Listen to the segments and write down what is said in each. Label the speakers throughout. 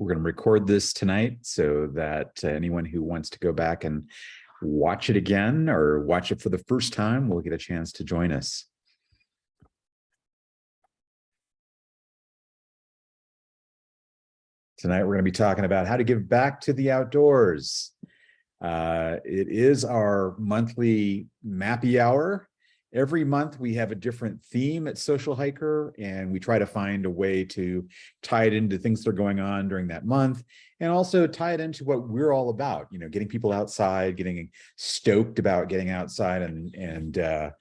Speaker 1: We're going to record this tonight so that anyone who wants to go back and watch it again or watch it for the first time will get a chance to join us. Tonight, we're going to be talking about how to give back to the outdoors. It is our monthly Mappy Hour. Every month, we have a different theme at Social Hiker, and we try to find a way to tie it into things that are going on during that month, and also tie it into what we're all about, you know, getting people outside, getting stoked about getting outside and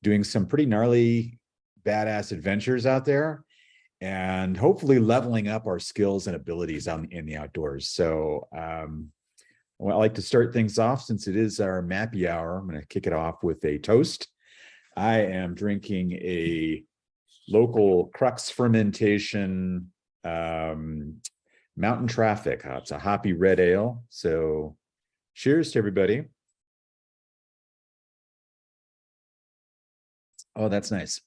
Speaker 1: doing some pretty gnarly, badass adventures out there, and hopefully leveling up our skills and abilities in the outdoors. So well, I like to start things off, since it is our Mappy Hour. I'm going to kick it off with a toast. I am drinking a local Crux fermentation Mountain Traffic. It's a hoppy red ale. So cheers to everybody. Oh, that's nice.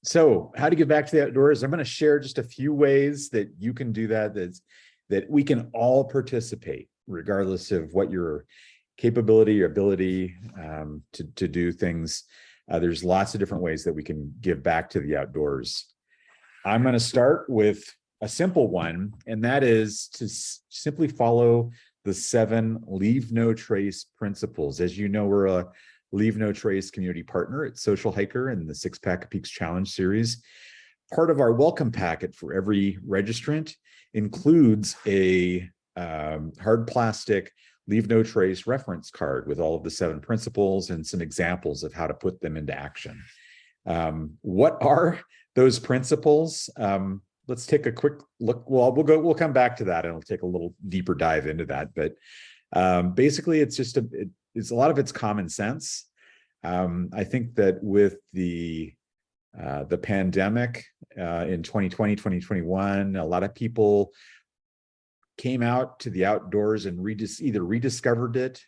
Speaker 1: So how to get back to the outdoors? I'm going to share just a few ways that you can do that, that we can all participate, regardless of what your capability or ability to do things. There's lots of different ways that we can give back to the outdoors. I'm going to start with a simple one, and that is to simply follow the 7 Leave No Trace principles. As you know, we're a Leave No Trace community partner at Social Hiker in the 6 Pack of Peaks Challenge series. Part of our welcome packet for every registrant includes a hard plastic Leave No Trace reference card with all of the 7 principles and some examples of how to put them into action. What are those principles? Let's take a quick look. Well, we'll come back to that, and we'll take a little deeper dive into that. But basically, it's just it's a lot of it's common sense. I think that with the pandemic in 2020, 2021, a lot of people came out to the outdoors and either rediscovered it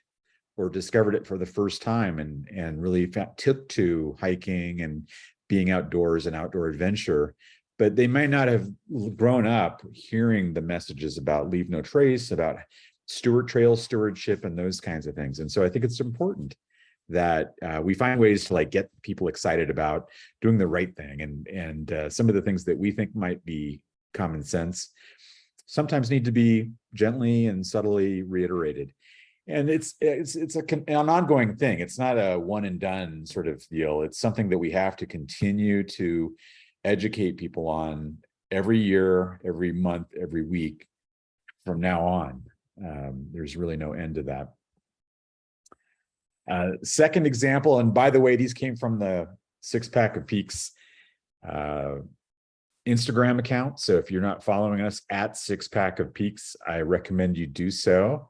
Speaker 1: or discovered it for the first time, and really took to hiking and being outdoors and outdoor adventure. But they might not have grown up hearing the messages about Leave No Trace, about trail stewardship, and those kinds of things. And so I think it's important that we find ways to get people excited about doing the right thing, and some of the things that we think might be common sense sometimes need to be gently and subtly reiterated. And it's an ongoing thing. It's not a one and done sort of deal. It's something that we have to continue to educate people on every year, every month, every week from now on. There's really no end to that. Second example, and by the way, these came from the 6 Pack of Peaks Instagram account. So if you're not following us at 6 Pack of Peaks, I recommend you do so.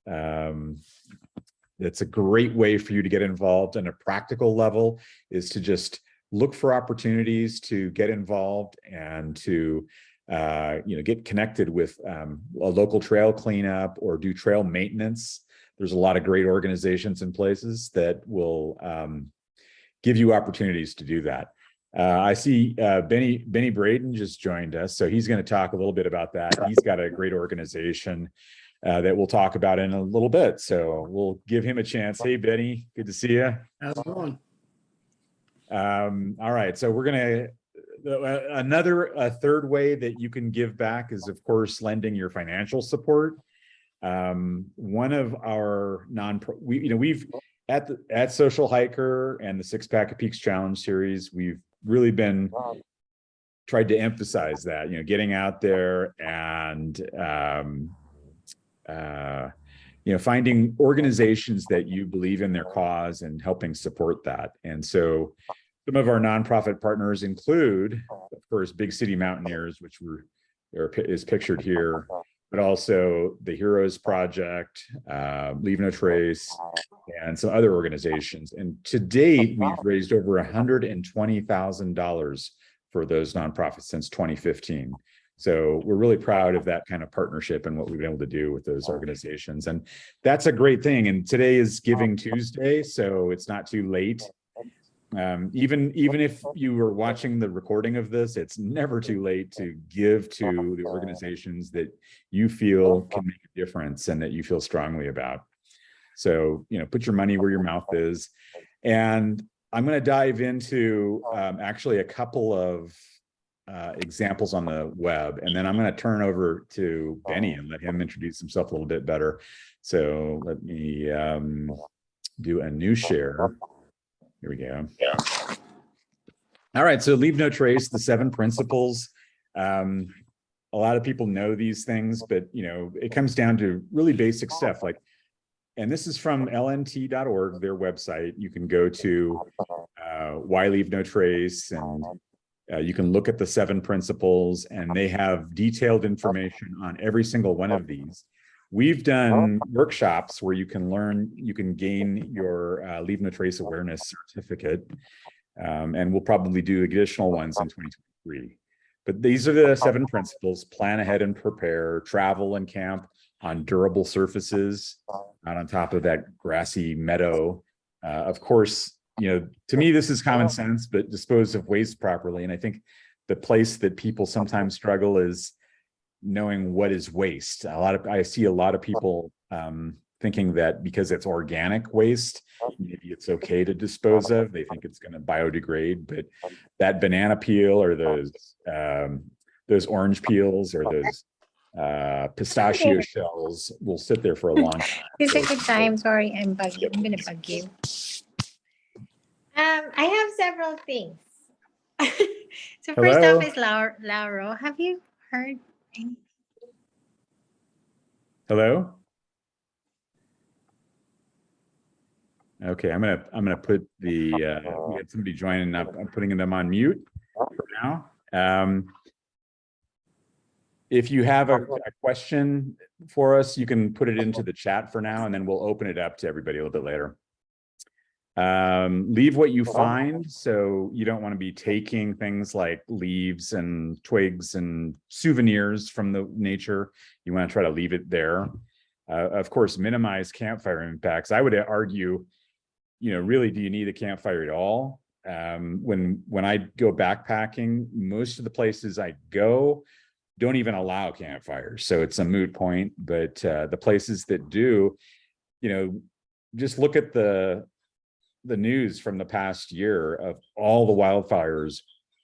Speaker 1: It's a great way for you to get involved. On a practical level is to just look for opportunities to get involved and to get connected with a local trail cleanup or do trail maintenance. There's a lot of great organizations and places that will give you opportunities to do that. I see Benny Braden just joined us, so he's going to talk a little bit about that. He's got a great organization that we'll talk about in a little bit, so we'll give him a chance. Hey, Benny, good to see you.
Speaker 2: How's it going?
Speaker 1: All right, so we're going to a third way that you can give back is, of course, lending your financial support. One of our we've at Social Hiker and the 6 Pack of Peaks Challenge series, we've really been tried to emphasize that, getting out there and finding organizations that you believe in their cause and helping support that. And so some of our nonprofit partners include, of course, Big City Mountaineers, which is pictured here, but also the Heroes Project, Leave No Trace, and some other organizations. And to date, we've raised over $120,000 for those nonprofits since 2015. So we're really proud of that kind of partnership and what we've been able to do with those organizations. And that's a great thing. And today is Giving Tuesday, so it's not too late Even if you were watching the recording of this, it's never too late to give to the organizations that you feel can make a difference and that you feel strongly about. So, put your money where your mouth is. And I'm going to dive into actually a couple of examples on the web, and then I'm going to turn over to Benny and let him introduce himself a little bit better. So let me do a new share. Here we go. Yeah. All right. So leave no trace, the 7 principles. A lot of people know these things, but it comes down to really basic stuff like, and this is from lnt.org, their website. You can go to why leave no trace, and you can look at the 7 principles, and they have detailed information on every single one of these. We've done workshops where you can gain your Leave No Trace Awareness certificate, and we'll probably do additional ones in 2023. But these are the 7 principles: plan ahead and prepare, travel and camp on durable surfaces, not on top of that grassy meadow. Of course, to me, this is common sense, but dispose of waste properly. And I think the place that people sometimes struggle is knowing what is waste. I see a lot of people thinking that because it's organic waste, maybe it's okay to dispose of. They think it's going to biodegrade, but that banana peel or those orange peels or those pistachio shells will sit there for a long time.
Speaker 2: It's a good time. Sorry, I'm bugging. I'm going to bug you. I have several things. So first off is Lauro. Have you heard anything?
Speaker 1: Hello? Okay, I'm gonna put the we had somebody joining up. I'm putting them on mute for now. If you have a question for us, you can put it into the chat for now, and then we'll open it up to everybody a little bit later. Leave what you find. So you don't want to be taking things like leaves and twigs and souvenirs from the nature. You want to try to leave it there. Of course, minimize campfire impacts. I would argue, really, do you need a campfire at all? When I go backpacking, most of the places I go don't even allow campfires. So it's a moot point, but the places that do, just look at the news from the past year of all the wildfires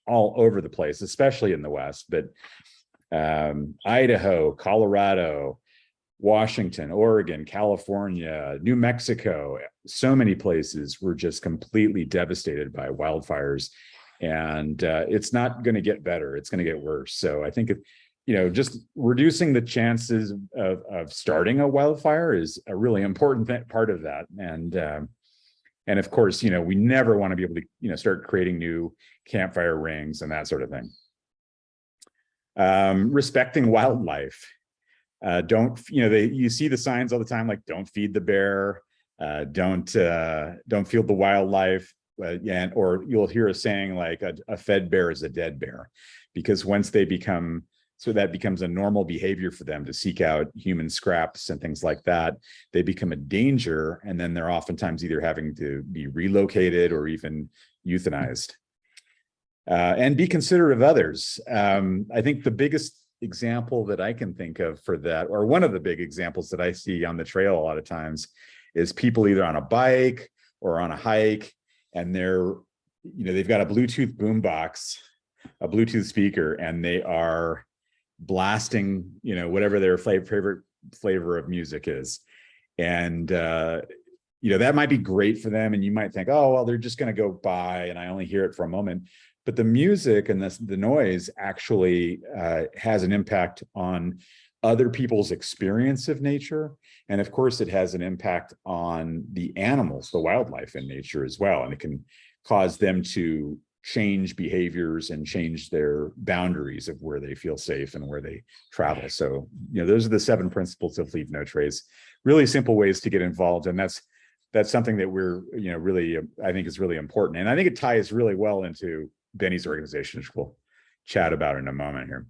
Speaker 1: all over the place, especially in the West, but Idaho, Colorado, Washington, Oregon, California, New Mexico, so many places were just completely devastated by wildfires. And it's not going to get better. It's going to get worse. So I think, just reducing the chances of starting a wildfire is a really important part of that. And of course, we never want to be able to, start creating new campfire rings and that sort of thing. Respecting wildlife. You see the signs all the time, like don't feed the bear, don't feed the wildlife, or you'll hear a saying like a fed bear is a dead bear, because once they that becomes a normal behavior for them to seek out human scraps and things like that. They become a danger, and then they're oftentimes either having to be relocated or even euthanized. And be considerate of others. I think the biggest example that I can think of for that, or one of the big examples that I see on the trail a lot of times, is people either on a bike or on a hike, and they've got a Bluetooth boombox, a Bluetooth speaker, and they are blasting, whatever their favorite flavor of music is. And, that might be great for them. And you might think, oh, well, they're just going to go by and I only hear it for a moment. But the music and the noise actually has an impact on other people's experience of nature. And of course, it has an impact on the animals, the wildlife in nature as well. And it can cause them to change behaviors and change their boundaries of where they feel safe and where they travel. So, those are the 7 principles of Leave No Trace. Really simple ways to get involved. And that's something that we're, really, I think is really important. And I think it ties really well into Benny's organization, which we'll chat about in a moment here.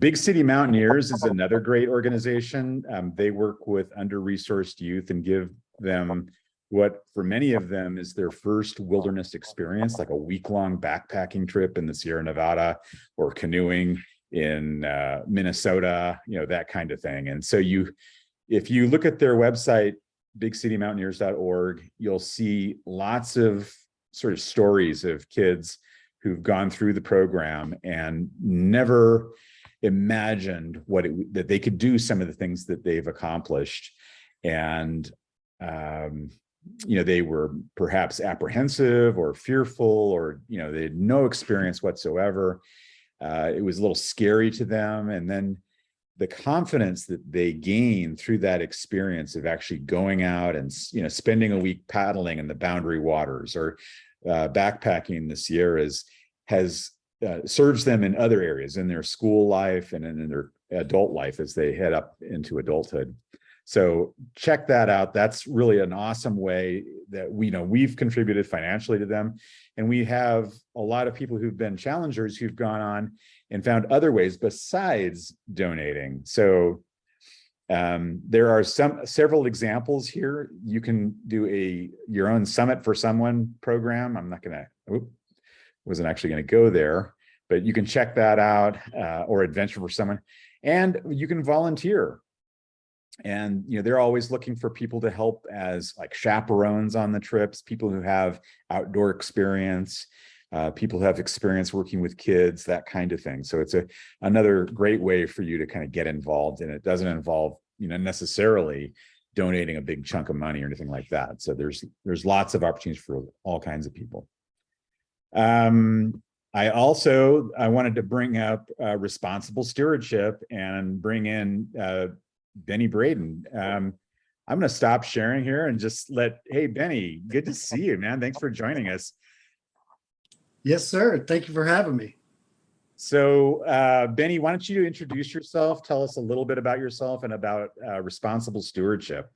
Speaker 1: Big City Mountaineers is another great organization. They work with under-resourced youth and give them what for many of them is their first wilderness experience, like a week-long backpacking trip in the Sierra Nevada or canoeing in Minnesota, that kind of thing. And so if you look at their website, bigcitymountaineers.org, you'll see lots of sort of stories of kids who've gone through the program and never imagined that they could do some of the things that they've accomplished. And they were perhaps apprehensive or fearful, or they had no experience whatsoever. It was a little scary to them. And then the confidence that they gain through that experience of actually going out and spending a week paddling in the Boundary Waters or backpacking in the Sierras has serves them in other areas, in their school life and in their adult life as they head up into adulthood. So check that out. That's really an awesome way that we've contributed financially to them. And we have a lot of people who've been challengers who've gone on and found other ways besides donating. So there are several examples here. You can do your own Summit for Someone program. I'm not wasn't actually going to go there, but you can check that out, or Adventure for Someone, and you can volunteer. And they're always looking for people to help as like chaperones on the trips, people who have outdoor experience, people who have experience working with kids, that kind of thing. So it's another great way for you to kind of get involved, and it doesn't involve necessarily donating a big chunk of money or anything like that. So there's lots of opportunities for all kinds of people. I wanted to bring up responsible stewardship and bring in Benny Braden. I'm going to stop sharing here and just hey, Benny, good to see you, man. Thanks for joining us.
Speaker 3: Yes, sir. Thank you for having me.
Speaker 1: So, Benny, why don't you introduce yourself? Tell us a little bit about yourself and about responsible stewardship.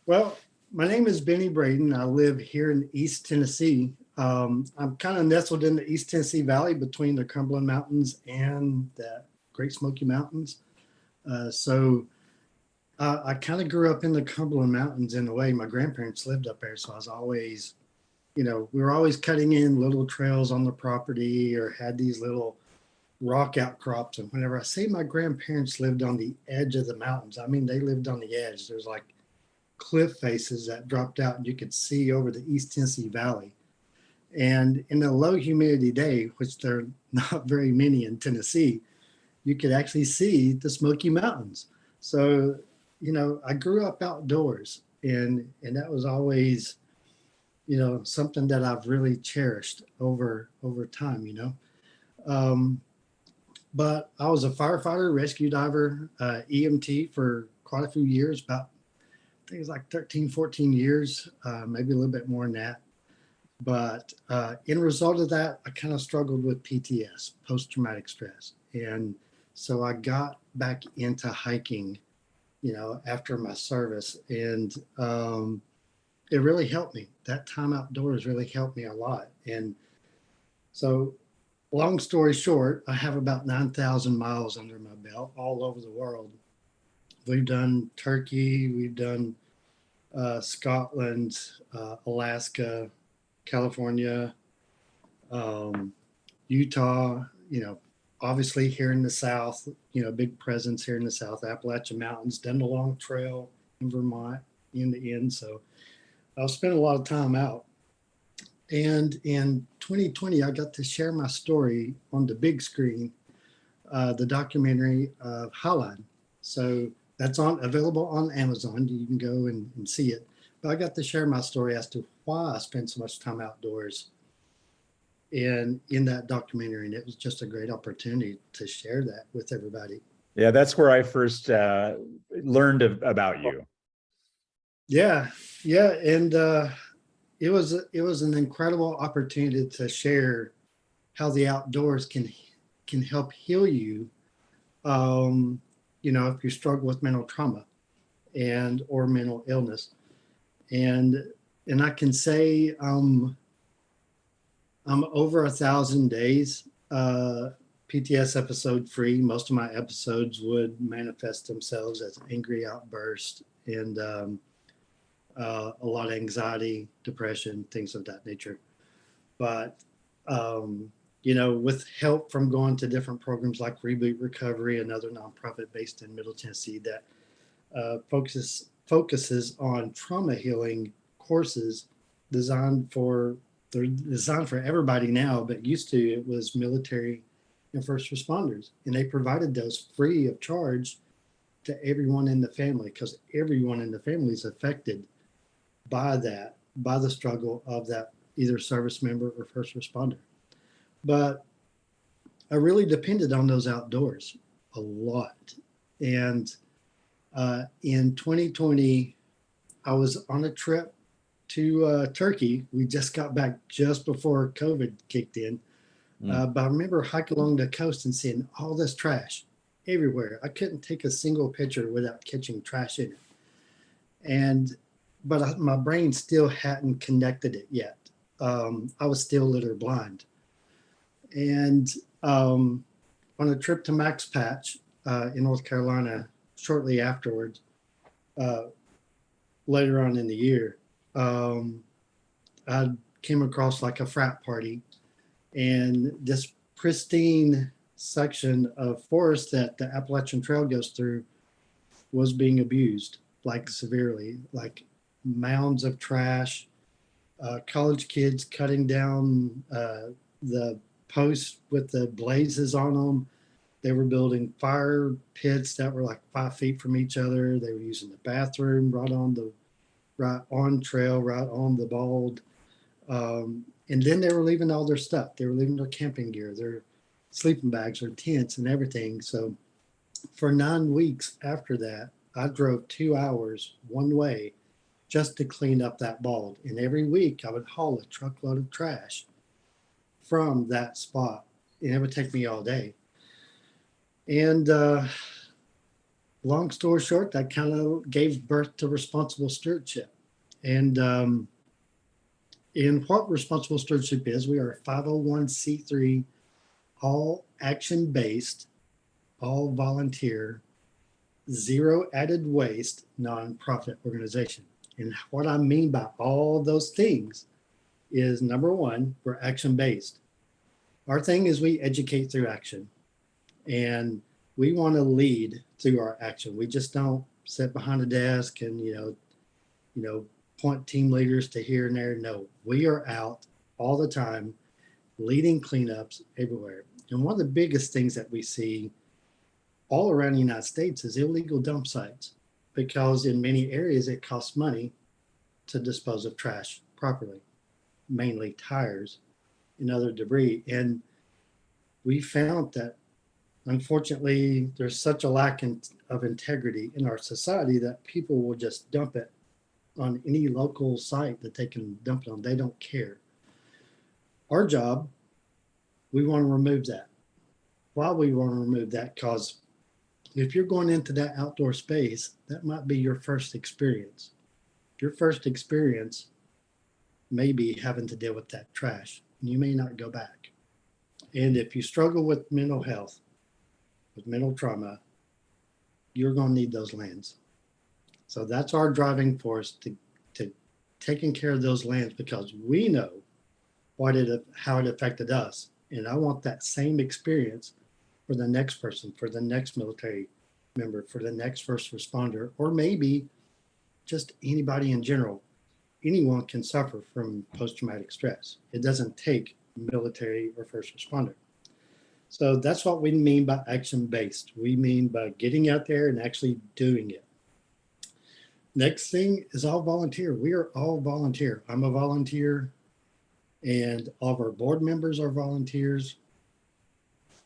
Speaker 3: Well, my name is Benny Braden. I live here in East Tennessee. I'm kind of nestled in the East Tennessee Valley between the Cumberland Mountains and the Great Smoky Mountains. So I kind of grew up in the Cumberland Mountains in a way. My grandparents lived up there, so I was always, we were always cutting in little trails on the property or had these little rock outcrops. And whenever I say my grandparents lived on the edge of the mountains, I mean, they lived on the edge. There's like cliff faces that dropped out and you could see over the East Tennessee Valley. And in a low humidity day, which there are not very many in Tennessee, you could actually see the Smoky Mountains. So, I grew up outdoors, and that was always, something that I've really cherished over time, But I was a firefighter, rescue diver, EMT for quite a few years, I think it was like 13, 14 years, maybe a little bit more than that. But in result of that, I kind of struggled with PTS, post-traumatic stress. And so I got back into hiking, after my service. And it really helped me. That time outdoors really helped me a lot. And so long story short, I have about 9,000 miles under my belt all over the world. We've done Turkey, we've done Scotland, Alaska, California, Utah, obviously here in the South, big presence here in the South, Appalachian Mountains, done the long trail in Vermont in the end. So I've spent a lot of time out. And in 2020, I got to share my story on the big screen, the documentary of Highline. So that's available on Amazon. You can go and see it. But I got to share my story as to why I spend so much time outdoors in that documentary. And it was just a great opportunity to share that with everybody.
Speaker 1: Yeah, that's where I first learned about you.
Speaker 3: Yeah. And it was an incredible opportunity to share how the outdoors can help heal you, if you struggle with mental trauma or mental illness. And I can say I'm over 1,000 days PTS episode free. Most of my episodes would manifest themselves as angry outbursts and a lot of anxiety, depression, things of that nature. But with help from going to different programs like Reboot Recovery, another nonprofit based in Middle Tennessee that focuses on trauma healing courses designed for they're designed for everybody now, but used to it was military and first responders, and they provided those free of charge to everyone in the family because everyone in the family is affected by the struggle of that either service member or first responder. But I really depended on those outdoors a lot. And in 2020, I was on a trip to Turkey. We just got back just before COVID kicked in. But I remember hiking along the coast and seeing all this trash everywhere. I couldn't take a single picture without catching trash in it. But my brain still hadn't connected it yet. I was still litter blind. And on a trip to Max Patch in North Carolina, shortly afterwards, later on in the year, I came across like a frat party, and this pristine section of forest that the Appalachian Trail goes through was being abused, like severely, like mounds of trash, college kids cutting down the posts with the blazes on them. They were building fire pits that were like 5 feet from each other. They were using the bathroom right on trail, right on the bald. And then they were leaving all their stuff. They were leaving their camping gear, their sleeping bags, their tents and everything. So for 9 weeks after that, I drove 2 hours one way just to clean up that bald. And every week I would haul a truckload of trash from that spot. And it would take me all day. And long story short, that kind of gave birth to responsible stewardship. And in what responsible stewardship is, we are a 501c3, all action based, all volunteer, zero added waste nonprofit organization. And what I mean by all those things is, number one, we're action based. Our thing is we educate through action, and we want to lead through our action. We just don't sit behind a desk and point team leaders to here and there. No, we are out all the time leading cleanups everywhere. And one of the biggest things that we see all around the United States is illegal dump sites, because in many areas it costs money to dispose of trash properly, mainly tires and other debris. And we found that unfortunately there's such a lack of integrity in our society that people will just dump it on any local site that they can dump it on. They don't care. Our job, we want to remove that. Why we want to remove that? Because if you're going into that outdoor space, that might be your first experience. Your first experience may be having to deal with that trash, and you may not go back. And if you struggle with mental health, with mental trauma, you're going to need those lands. So that's our driving force to taking care of those lands, because we know how it affected us. And I want that same experience for the next person, for the next military member, for the next first responder, or maybe just anybody in general. Anyone can suffer from post-traumatic stress. It doesn't take military or first responder. So that's what we mean by action-based. We mean by getting out there and actually doing it. Next thing is all volunteer. We are all volunteer. I'm a volunteer, and all of our board members are volunteers.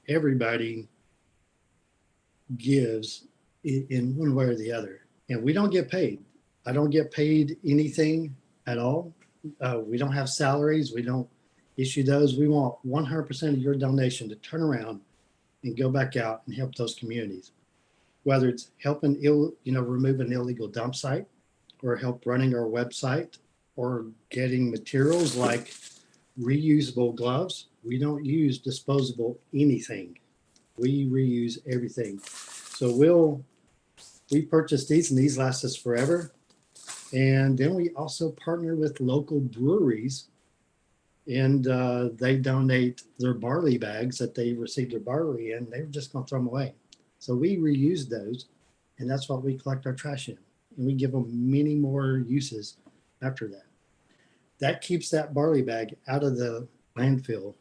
Speaker 3: Everybody gives in one way or the other, and we don't get paid. I don't get paid anything at all. We don't have salaries. We don't issue those. We want 100% of your donation to turn around and go back out and help those communities, whether it's helping remove an illegal dump site, or help running our website, or getting materials like reusable gloves. We don't use disposable anything. We reuse everything. So we purchase these, and these last us forever. And then we also partner with local breweries, and they donate their barley bags that they received their barley in. They were just going to throw them away. So we reuse those, and that's what we collect our trash in. And we give them many more uses after that. That keeps that barley bag out of the landfill,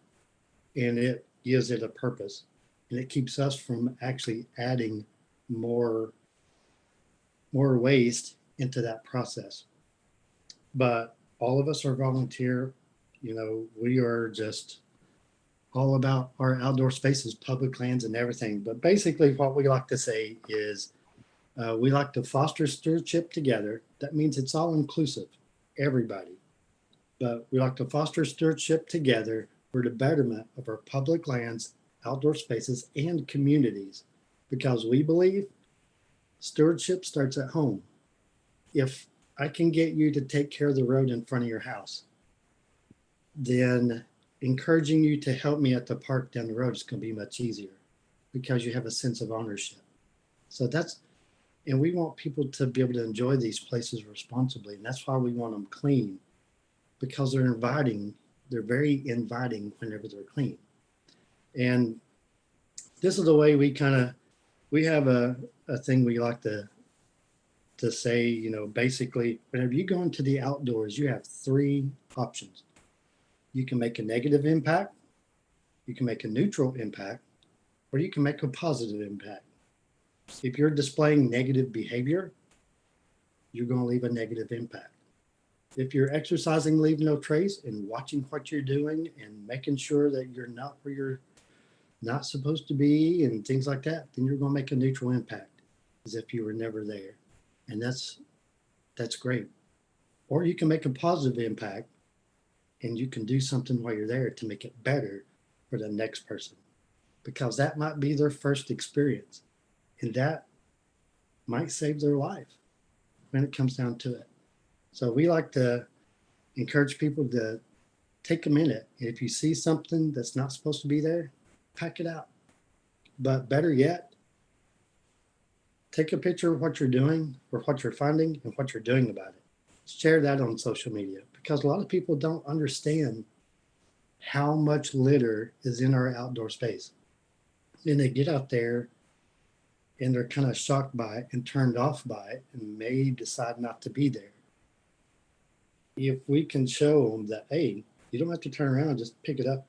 Speaker 3: and it gives it a purpose. And it keeps us from actually adding more waste into that process. But all of us are volunteer. You know, we are just all about our outdoor spaces, public lands, and everything. But basically, what we like to say is we like to foster stewardship together. That means it's all inclusive, everybody. But we like to foster stewardship together for the betterment of our public lands, outdoor spaces, and communities, because we believe stewardship starts at home. If I can get you to take care of the road in front of your house, then encouraging you to help me at the park down the road is going to be much easier because you have a sense of ownership. So and we want people to be able to enjoy these places responsibly. And that's why we want them clean, because they're inviting. They're very inviting whenever they're clean. And this is the way we have a thing we like to say, you know, basically, whenever you go into the outdoors, you have three options. You can make a negative impact, you can make a neutral impact, or you can make a positive impact. If you're displaying negative behavior, you're going to leave a negative impact. If you're exercising, leave no trace, and watching what you're doing and making sure that you're not where you're not supposed to be and things like that, then you're going to make a neutral impact as if you were never there. And that's great. Or you can make a positive impact, and you can do something while you're there to make it better for the next person, because that might be their first experience, and that might save their life when it comes down to it. So we like to encourage people to take a minute. If you see something that's not supposed to be there, pack it out. But better yet, take a picture of what you're doing or what you're finding and what you're doing about it. Share that on social media, because a lot of people don't understand how much litter is in our outdoor space. And they get out there and they're kind of shocked by it and turned off by it and may decide not to be there. If we can show them that, hey, you don't have to turn around, just pick it up,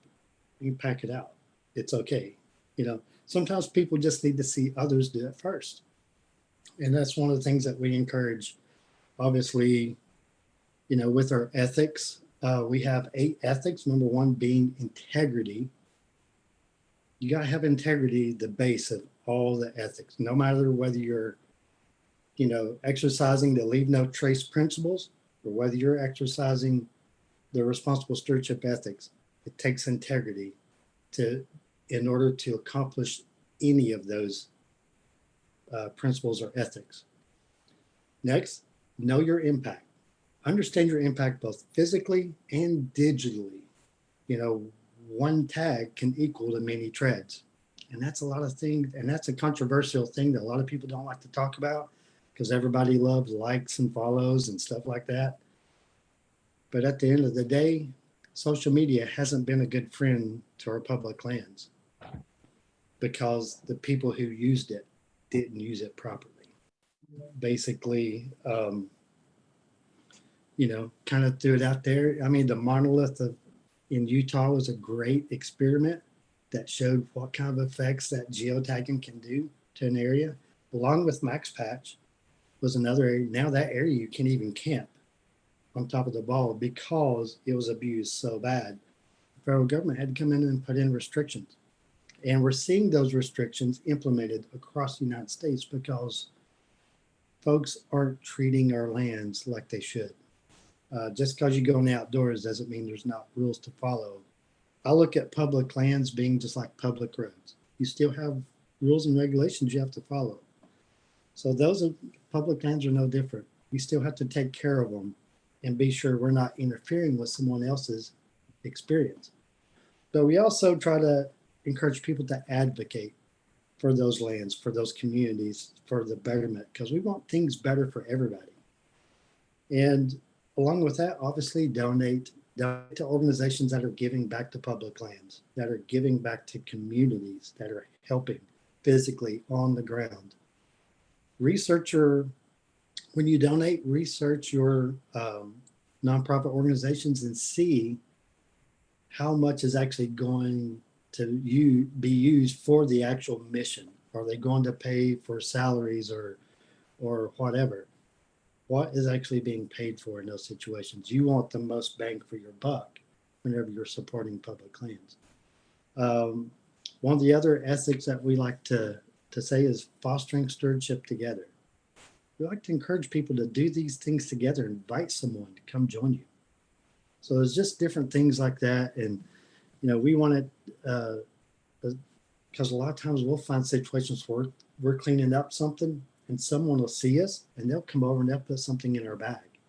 Speaker 3: you can pack it out. It's okay. You know, sometimes people just need to see others do it first. And that's one of the things that we encourage. Obviously, you know, with our ethics, we have 8 ethics. Number 1 being integrity. You got to have integrity, the base of all the ethics, no matter whether you're, you know, exercising the leave no trace principles or whether you're exercising the responsible stewardship ethics. It takes integrity in order to accomplish any of those principles or ethics. Next, know your impact. Understand your impact both physically and digitally. You know, one tag can equal to many treads. And that's a lot of things. And that's a controversial thing that a lot of people don't like to talk about, because everybody loves likes and follows and stuff like that. But at the end of the day, social media hasn't been a good friend to our public lands, because the people who used it didn't use it properly. Basically, you know, kind of threw it out there. I mean, the monolith in Utah was a great experiment that showed what kind of effects that geotagging can do to an area. Along with Max Patch was another area. Now that area you can't even camp on top of the ball because it was abused so bad. The federal government had to come in and put in restrictions. And we're seeing those restrictions implemented across the United States because folks aren't treating our lands like they should. Just because you go in the outdoors doesn't mean there's not rules to follow. I look at public lands being just like public roads. You still have rules and regulations you have to follow. So public lands are no different. We still have to take care of them and be sure we're not interfering with someone else's experience. But we also try to encourage people to advocate for those lands, for those communities, for the betterment, because we want things better for everybody. And along with that, obviously donate to organizations that are giving back to public lands, that are giving back to communities, that are helping physically on the ground. Research your, when you donate, research your nonprofit organizations and see how much is actually going to be used for the actual mission. Are they going to pay for salaries or whatever? What is actually being paid for in those situations? You want the most bang for your buck whenever you're supporting public lands. One of the other ethics that we like to say is fostering stewardship together. We like to encourage people to do these things together, invite someone to come join you. So there's just different things like that. And, you know, we want it, because a lot of times we'll find situations where we're cleaning up something and someone will see us and they'll come over and they'll put something in our bag.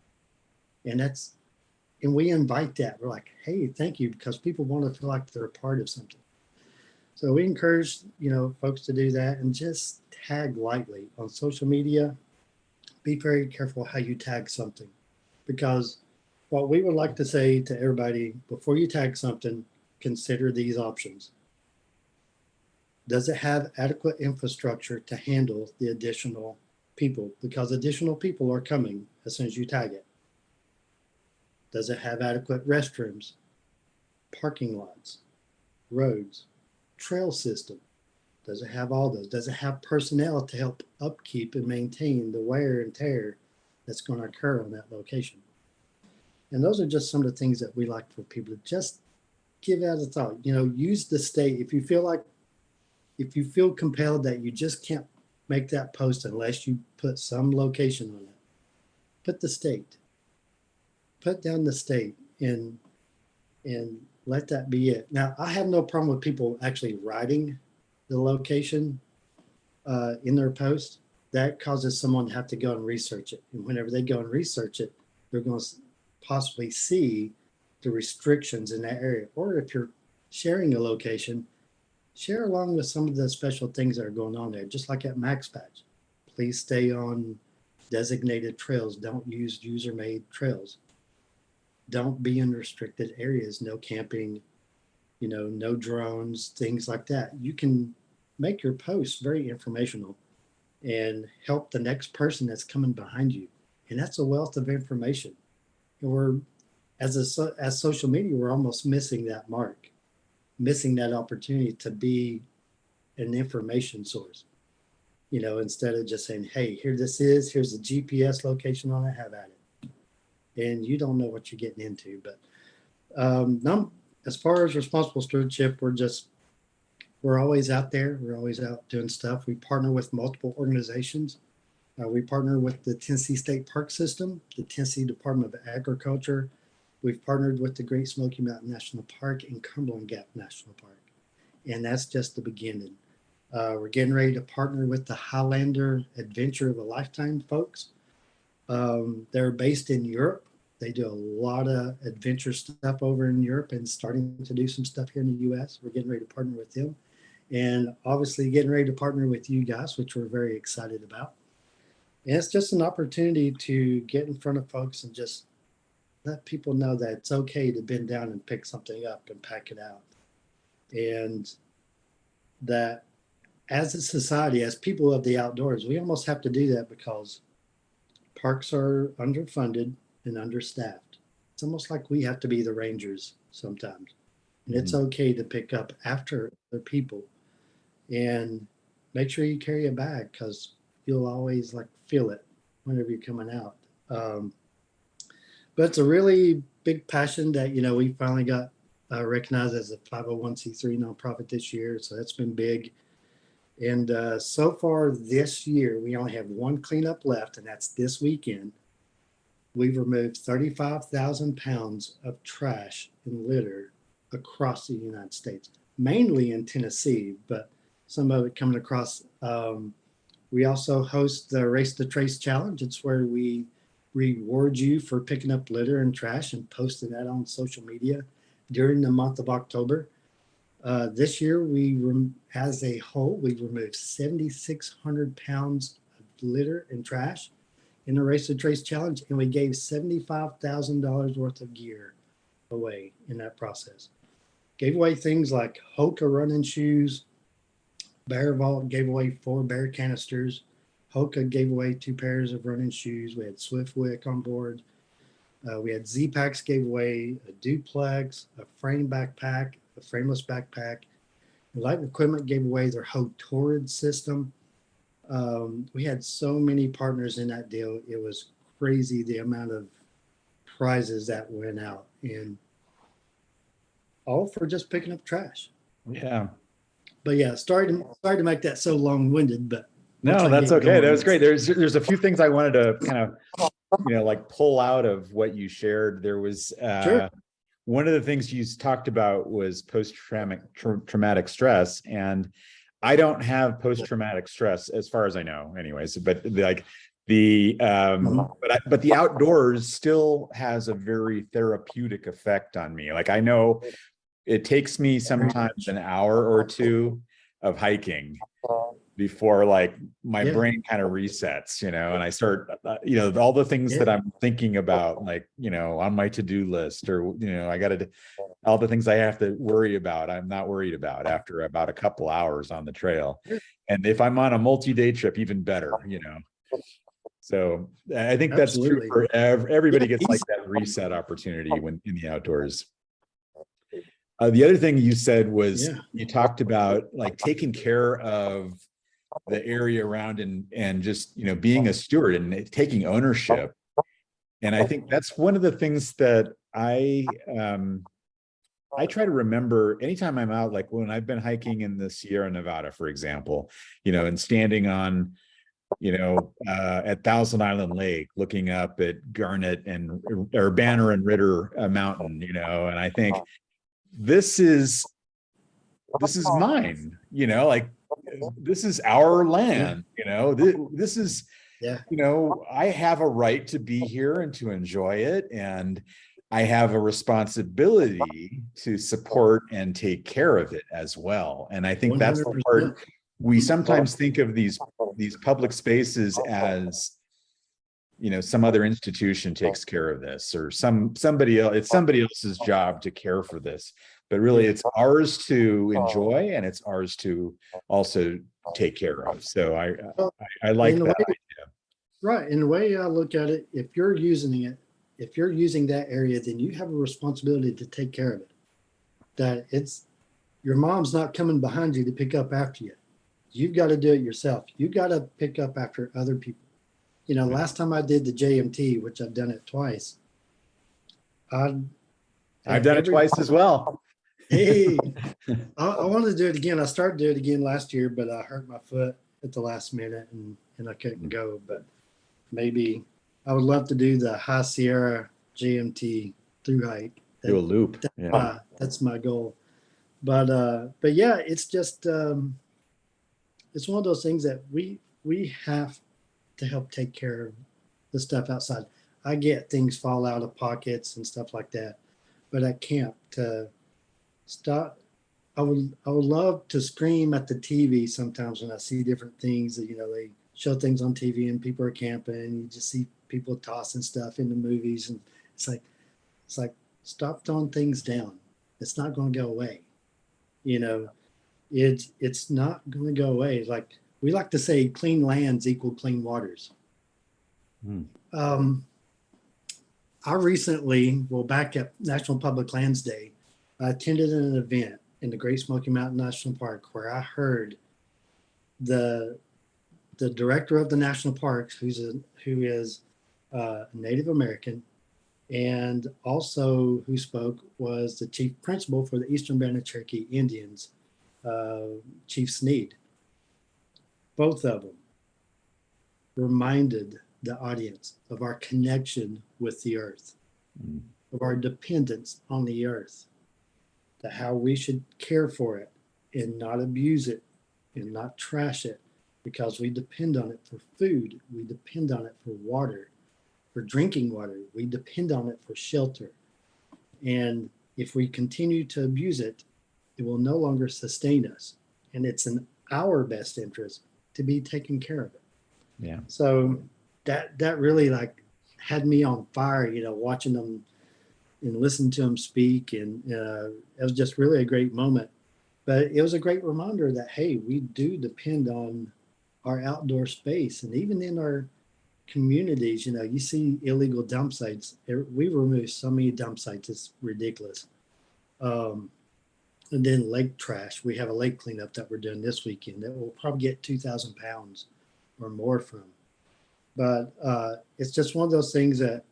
Speaker 3: And we invite that. We're like, hey, thank you, because people want to feel like they're a part of something. So we encourage, you know, folks to do that and just tag lightly on social media. Be very careful how you tag something, because what we would like to say to everybody before you tag something, consider these options. Does it have adequate infrastructure to handle the additional people? Because additional people are coming as soon as you tag it. Does it have adequate restrooms, parking lots, roads, trail system? Does it have all those? Does it have personnel to help upkeep and maintain the wear and tear that's going to occur on that location? And those are just some of the things that we like for people to just give out a thought. You know, use the state. If you feel compelled that you just can't make that post unless you put some location on it, put the state. Put down the state and let that be it. Now, I have no problem with people actually writing the location in their post. That causes someone to have to go and research it. And whenever they go and research it, they're going to possibly see the restrictions in that area. Or if you're sharing a location, share along with some of the special things that are going on there, just like at Max Patch. Please stay on designated trails. Don't use user-made trails. Don't be in restricted areas. No camping, you know, no drones, things like that. You can make your posts very informational and help the next person that's coming behind you. And that's a wealth of information. And we're, as social media, we're almost missing that mark, missing that opportunity to be an information source. You know, instead of just saying, hey, here this is, here's the GPS location on it, have at it. And you don't know what you're getting into. But as far as responsible stewardship, we're always out there. We're always out doing stuff. We partner with multiple organizations. We partner with the Tennessee State Park System, the Tennessee Department of Agriculture. We've partnered with the Great Smoky Mountain National Park and Cumberland Gap National Park. And that's just the beginning. We're getting ready to partner with the Highlander Adventure of a Lifetime folks. They're based in Europe. They do a lot of adventure stuff over in Europe and starting to do some stuff here in the US. We're getting ready to partner with them and obviously getting ready to partner with you guys, which we're very excited about. And it's just an opportunity to get in front of folks and just let people know that it's okay to bend down and pick something up and pack it out. And that as a society, as people of the outdoors, we almost have to do that because parks are underfunded and understaffed. It's almost like we have to be the rangers sometimes. And it's okay to pick up after other people and make sure you carry a bag because you'll always like feel it whenever you're coming out. But it's a really big passion that, you know, we finally got recognized as a 501c3 nonprofit this year. So that's been big. And so far this year, we only have one cleanup left, and that's this weekend. We've removed 35,000 pounds of trash and litter across the United States, mainly in Tennessee, but some of it coming across. We also host the Race to Trace Challenge. It's where we reward you for picking up litter and trash and posting that on social media during the month of October. This year, as a whole, we removed 7,600 pounds of litter and trash. in the Race to Trace Challenge, and we gave $75,000 worth of gear away in that process. Gave away things like Hoka running shoes. Bear Vault gave away 4 bear canisters. Hoka gave away 2 pairs of running shoes. We had Swiftwick on board. We had Z-Packs gave away a duplex, a frame backpack, a frameless backpack. Light Equipment gave away their whole Torrid system. We had so many partners in that deal. It was crazy the amount of prizes that went out, and all for just picking up trash.
Speaker 1: Yeah.
Speaker 3: But yeah, sorry to make that so long-winded, but
Speaker 1: No, that's okay. That was great. There's a few things I wanted to kind of, like pull out of what you shared. There was
Speaker 3: Sure.
Speaker 1: One of the things you talked about was post-traumatic stress, and I don't have post-traumatic stress as far as I know, anyways. But like but the outdoors still has a very therapeutic effect on me. Like I know it takes me sometimes an hour or two of hiking before like my brain kind of resets, and I start, all the things that I'm thinking about, like, on my to-do list, or, I got to, all the things I have to worry about, I'm not worried about after about a couple hours on the trail. And if I'm on a multi-day trip, even better, So I think that's true for everybody gets like that reset opportunity when in the outdoors. The other thing you said was you talked about like taking care of the area around and just, being a steward and taking ownership. And I think that's one of the things that I try to remember anytime I'm out, like when I've been hiking in the Sierra Nevada, for example, and standing on, at Thousand Island Lake, looking up at Garnet or Banner and Ritter Mountain, and I think this is mine, like this is our land, this is, I have a right to be here and to enjoy it. And I have a responsibility to support and take care of it as well. And I think 100%. That's the part we sometimes think of these public spaces as, some other institution takes care of this, or somebody else, it's somebody else's job to care for this. But really it's ours to enjoy, and it's ours to also take care of. So I like that idea.
Speaker 3: Right. And the way I look at it, if you're using that area, then you have a responsibility to take care of it. That your mom's not coming behind you to pick up after you. You've got to do it yourself. You've got to pick up after other people. Last time I did the JMT, which I've done it twice. I've
Speaker 1: done it twice as well.
Speaker 3: Hey, I wanted to do it again. I started to do it again last year, but I hurt my foot at the last minute and I couldn't go. But maybe I would love to do the High Sierra GMT through hike.
Speaker 1: Do a loop.
Speaker 3: That's my goal. But yeah, it's just it's one of those things that we have to help take care of the stuff outside. I get things fall out of pockets and stuff like that, but at camp to stop. I would love to scream at the TV sometimes when I see different things that, they show things on TV and people are camping and you just see people tossing stuff in the movies. And it's like, stop throwing things down. It's not going to go away. It's not going to go away. Like we like to say, clean lands equal clean waters. I recently, back at National Public Lands Day, I attended an event in the Great Smoky Mountain National Park where I heard the director of the national parks, who is Native American, and also who spoke was the chief principal for the Eastern Band of Cherokee Indians, Chief Sneed. Both of them reminded the audience of our connection with the earth, of our dependence on the earth, that how we should care for it and not abuse it and not trash it, because we depend on it for food, we depend on it for water, for drinking water, we depend on it for shelter. And if we continue to abuse it, it will no longer sustain us. And it's in our best interest to be taking care of it.
Speaker 1: Yeah.
Speaker 3: So that really like had me on fire, you know, watching them and listening to them speak. And it was just really a great moment. But it was a great reminder that, hey, we do depend on our outdoor space. And even in our communities, you know, you see illegal dump sites. We remove so many dump sites, it's ridiculous. And then lake trash. We have a lake cleanup that we're doing this weekend that we'll probably get 2,000 pounds or more from. But it's just one of those things that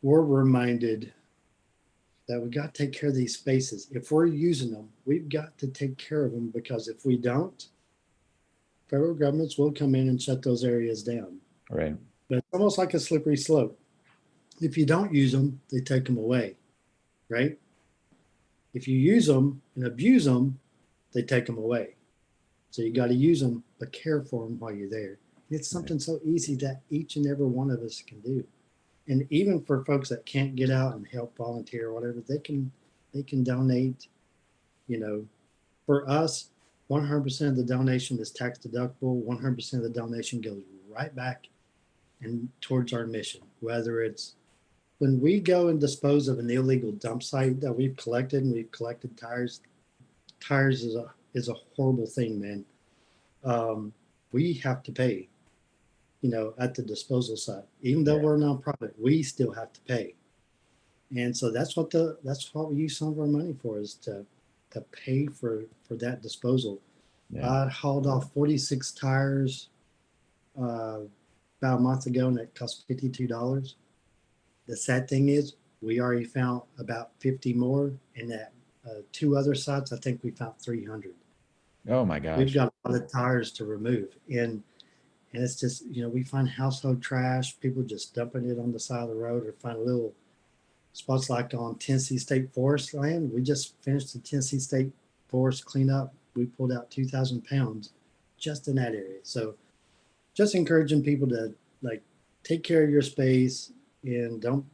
Speaker 3: we're reminded that we got to take care of these spaces. If we're using them, we've got to take care of them, because if we don't, federal governments will come in and shut those areas down.
Speaker 1: Right.
Speaker 3: But it's almost like a slippery slope. If you don't use them, they take them away, right? If you use them and abuse them, they take them away. So you got to use them, but care for them while you're there. It's something so easy that each and every one of us can do. And even for folks that can't get out and help volunteer or whatever, they can donate. You know, for us, 100% of the donation is tax deductible. 100% of the donation goes right back and towards our mission. Whether it's when we go and dispose of an illegal dump site that we've collected, and we've collected tires. Tires is a horrible thing, man. We have to pay, you know, at the disposal site. Even though we're a nonprofit, we still have to pay. And so that's what we use some of our money for, is to pay for that disposal. I hauled off 46 tires about a month ago, and it cost $52. The sad thing is, we already found about 50 more, and at 2 other sites, I think we found 300.
Speaker 1: Oh my gosh.
Speaker 3: We've got a lot of tires to remove, and it's just, you know, we find household trash, people just dumping it on the side of the road, or find little spots like on Tennessee State Forest land. We just finished the Tennessee State Forest cleanup. We pulled out 2,000 pounds just in that area. So just encouraging people to like take care of your space, and don't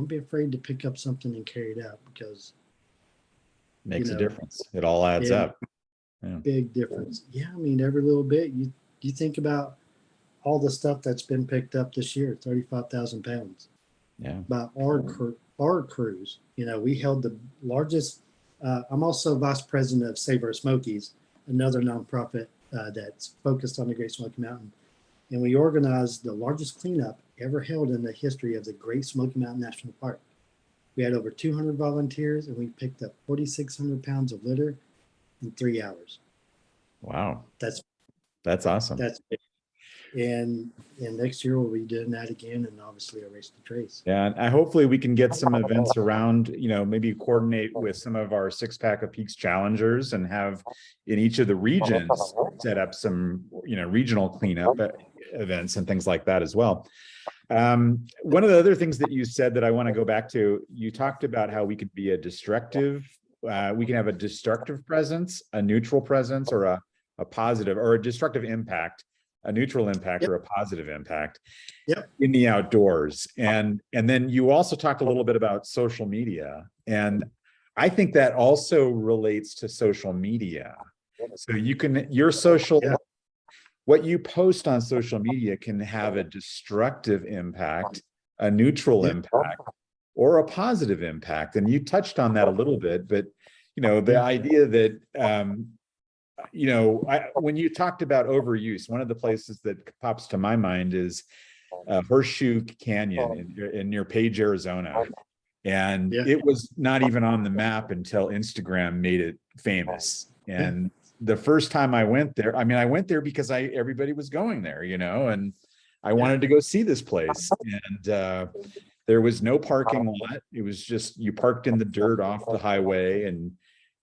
Speaker 3: be afraid to pick up something and carry it out, because
Speaker 1: makes a difference. It all adds up. Yeah.
Speaker 3: Big difference. Yeah, I mean, every little bit. You think about all the stuff that's been picked up this year, 35,000 pounds.
Speaker 1: Yeah.
Speaker 3: By our crews. You know, we held the largest. I'm also vice president of Save Our Smokies, another nonprofit that's focused on the Great Smoky Mountain. And we organized the largest cleanup ever held in the history of the Great Smoky Mountain National Park. We had over 200 volunteers, and we picked up 4,600 pounds of litter in 3 hours.
Speaker 1: Wow.
Speaker 3: That's
Speaker 1: awesome.
Speaker 3: That's big. And next year we'll be doing that again, and obviously a race to trace.
Speaker 1: Yeah, and hopefully we can get some events around, you know, maybe coordinate with some of our 6-pack of Peaks challengers, and have in each of the regions set up some, you know, regional cleanup events and things like that as well. One of the other things that you said that I want to go back to, you talked about how we could be a destructive, we can have a destructive presence, a neutral presence, or a positive, or a destructive impact, a neutral impact, or a positive impact in the outdoors. And then you also talked a little bit about social media. And I think that also relates to social media. So you can, what you post on social media can have a destructive impact, a neutral impact, or a positive impact. And you touched on that a little bit, but, you know, the idea that, you know, when you talked about overuse, one of the places that pops to my mind is Horseshoe Canyon in near Page, Arizona. And it was not even on the map until Instagram made it famous. And the first time I went there, I mean, I went there because everybody was going there, you know, and I wanted to go see this place. And there was no parking lot. It was just, you parked in the dirt off the highway, and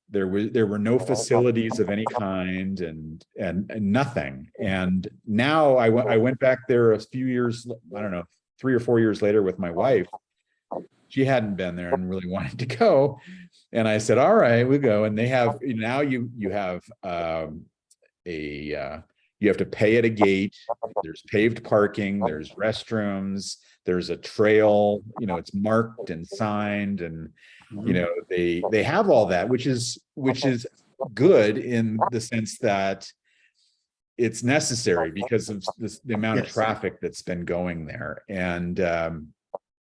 Speaker 1: there were no facilities of any kind, and nothing. And now I went back there a few years, I don't know, 3 or 4 years later with my wife. She hadn't been there and really wanted to go. And I said, all right, we'll go. And they have, now you have you have to pay at a gate. There's paved parking, there's restrooms, there's a trail, you know, it's marked and signed, and you know, they have all that, which is good in the sense that it's necessary because of the amount of
Speaker 3: Yes.
Speaker 1: traffic that's been going there. And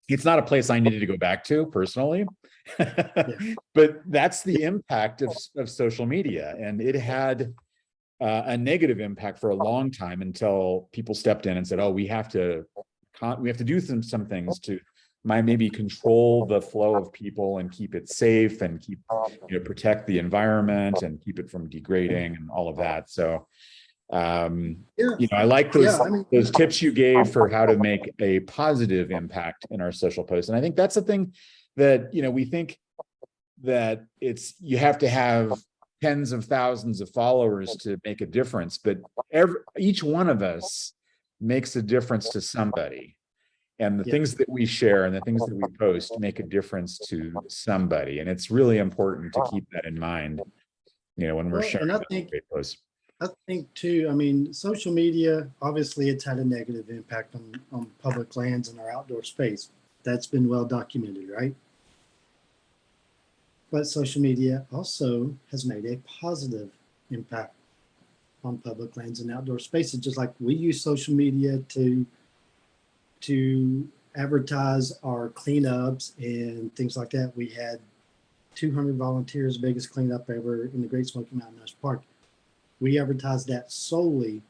Speaker 1: it's not a place I needed to go back to personally, but that's the impact of social media. And it had a negative impact for a long time until people stepped in and said, oh, we have to do some things to maybe control the flow of people and keep it safe and keep, protect the environment and keep it from degrading and all of that. So I like those tips you gave for how to make a positive impact in our social posts. And I think that's the thing that, we think that you have to have tens of thousands of followers to make a difference, but each one of us makes a difference to somebody. And the things that we share and the things that we post make a difference to somebody. And it's really important to keep that in mind, when we're sharing posts.
Speaker 3: I think too, I mean, social media, obviously it's had a negative impact on public lands and our outdoor space. That's been well documented, right? But social media also has made a positive impact on public lands and outdoor spaces, just like we use social media to advertise our cleanups and things like that. We had 200 volunteers, biggest cleanup ever in the Great Smoky Mountain National Park. We advertised that solely.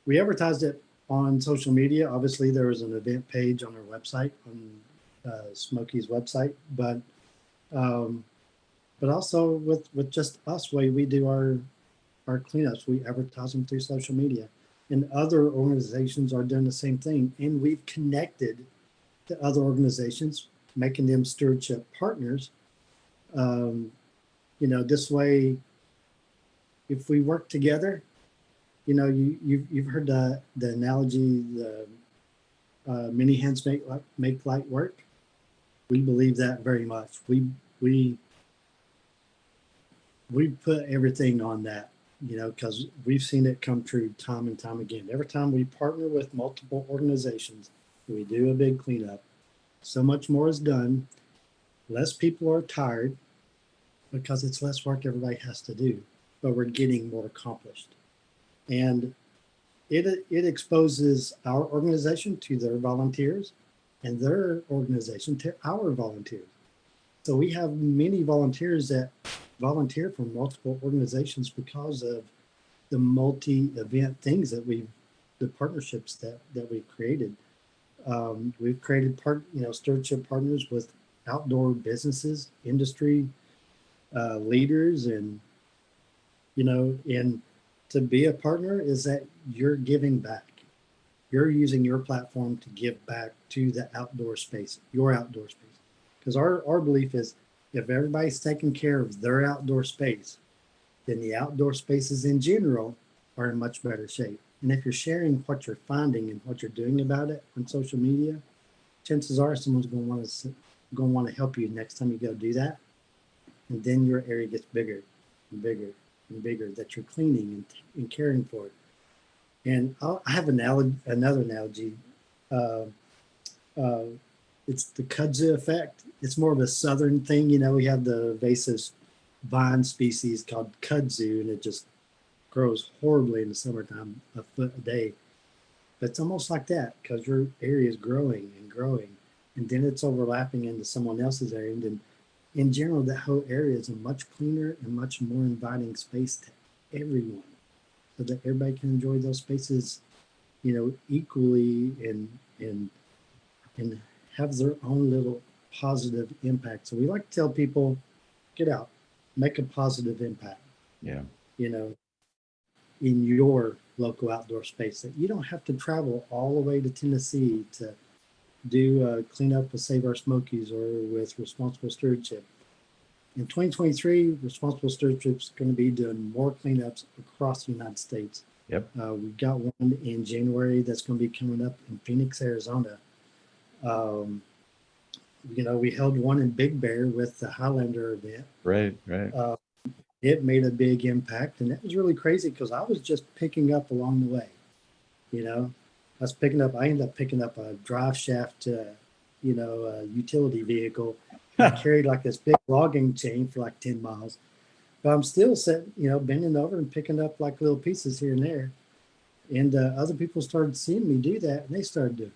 Speaker 3: We advertised it on social media. Obviously, there was an event page on our website, on Smoky's website, but also with just us, way we do our cleanups, we advertise them through social media. And other organizations are doing the same thing. And we've connected to other organizations, making them stewardship partners. This way, if we work together, you've heard the analogy, the many hands make light work. We believe that very much. We put everything on that, because we've seen it come true time and time again. Every time we partner with multiple organizations, we do a big cleanup, so much more is done. Less people are tired because it's less work everybody has to do, but we're getting more accomplished. And it exposes our organization to their volunteers and their organization to our volunteers. So we have many volunteers that volunteer for multiple organizations because of the multi-event things that the partnerships that we've created. We've created stewardship partners with outdoor businesses, industry leaders, and to be a partner is that you're giving back. You're using your platform to give back to the outdoor space, your outdoor space. Because our belief is, if everybody's taking care of their outdoor space, then the outdoor spaces in general are in much better shape. And if you're sharing what you're finding and what you're doing about it on social media, chances are someone's going to want to help you next time you go do that. And then your area gets bigger and bigger and bigger that you're cleaning and caring for it. And I have another analogy. It's the kudzu effect. It's more of a southern thing. We have the invasive vine species called kudzu, and it just grows horribly in the summertime, a foot a day. But it's almost like that, because your area is growing and growing, and then it's overlapping into someone else's area. And then in general, that whole area is a much cleaner and much more inviting space to everyone, so that everybody can enjoy those spaces, equally and have their own little positive impact. So we like to tell people, get out, make a positive impact.
Speaker 1: Yeah.
Speaker 3: In your local outdoor space, that you don't have to travel all the way to Tennessee to do a cleanup with Save Our Smokies or with Responsible Stewardship. In 2023, Responsible Stewardship is going to be doing more cleanups across the United States.
Speaker 1: Yep.
Speaker 3: We've got one in January that's going to be coming up in Phoenix, Arizona. We held one in Big Bear with the Highlander event.
Speaker 1: Right.
Speaker 3: It made a big impact, and that was really crazy because I was just picking up along the way. I ended up picking up a drive shaft to, a utility vehicle. I carried like this big logging chain for like 10 miles. but I'm still sitting, bending over and picking up like little pieces here and there. And other people started seeing me do that, and they started doing it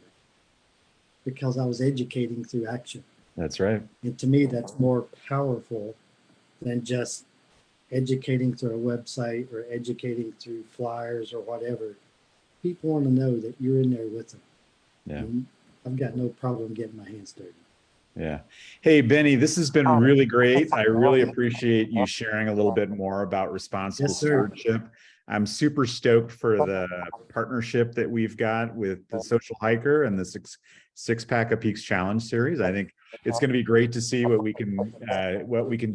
Speaker 3: because I was educating through action.
Speaker 1: That's right.
Speaker 3: And to me, that's more powerful than just educating through a website or educating through flyers or whatever. People want to know that you're in there with them.
Speaker 1: Yeah.
Speaker 3: And I've got no problem getting my hands dirty.
Speaker 1: Yeah. Hey, Benny, this has been really great. I really appreciate you sharing a little bit more about responsible
Speaker 3: Yes, sir.
Speaker 1: stewardship. I'm super stoked for the partnership that we've got with the Social Hiker and the six Pack of Peaks Challenge series. I think it's going to be great to see what we can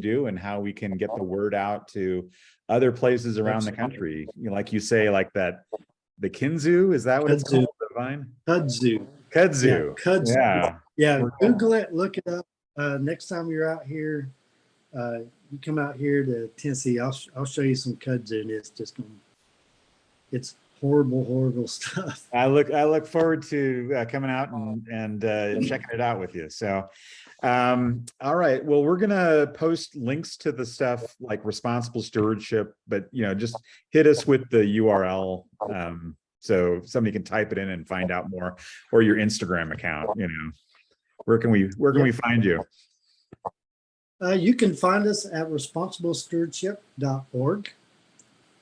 Speaker 1: do and how we can get the word out to other places around the country. Like you say, like that, the Kinzu, is that what it's called? The vine?
Speaker 3: Kudzu.
Speaker 1: Kudzu.
Speaker 3: Yeah, kudzu.
Speaker 1: Yeah.
Speaker 3: Yeah, Google it, look it up. Next time you're out here, you come out here to Tennessee, I'll show you some kudzu, and it's horrible stuff.
Speaker 1: I look forward to coming out and checking it out with you. So, all right. Well, we're gonna post links to the stuff like responsible stewardship, but just hit us with the URL so somebody can type it in and find out more, or your Instagram account. Where can we find you?
Speaker 3: You can find us at responsiblestewardship.org,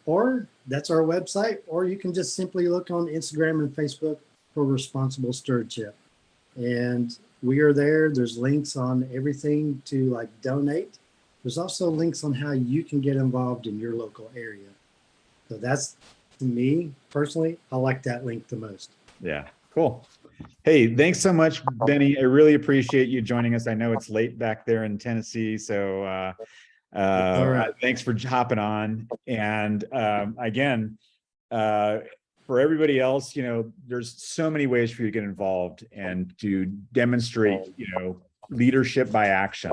Speaker 3: or that's our website, or you can just simply look on Instagram and Facebook for Responsible Stewardship. And we are there. There's links on everything to like donate. There's also links on how you can get involved in your local area. So that's, to me personally, I like that link the most.
Speaker 1: Yeah, cool. Hey, thanks so much, Benny. I really appreciate you joining us. I know it's late back there in Tennessee, so thanks for hopping on. And again, for everybody else, there's so many ways for you to get involved and to demonstrate, leadership by action.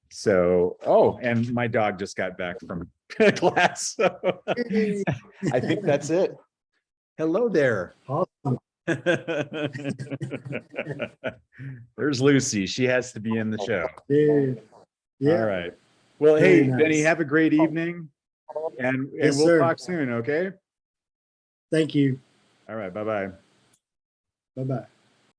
Speaker 1: So, and my dog just got back from class. So I think that's it. Hello there.
Speaker 3: Awesome.
Speaker 1: There's Lucy. She has to be in the show.
Speaker 3: Yeah.
Speaker 1: All right. Well,
Speaker 3: Very
Speaker 1: hey,
Speaker 3: nice.
Speaker 1: Benny, have a great evening. And
Speaker 3: Yes,
Speaker 1: we'll
Speaker 3: sir.
Speaker 1: talk soon, okay?
Speaker 3: Thank you.
Speaker 1: All right. Bye-bye.
Speaker 3: Bye-bye.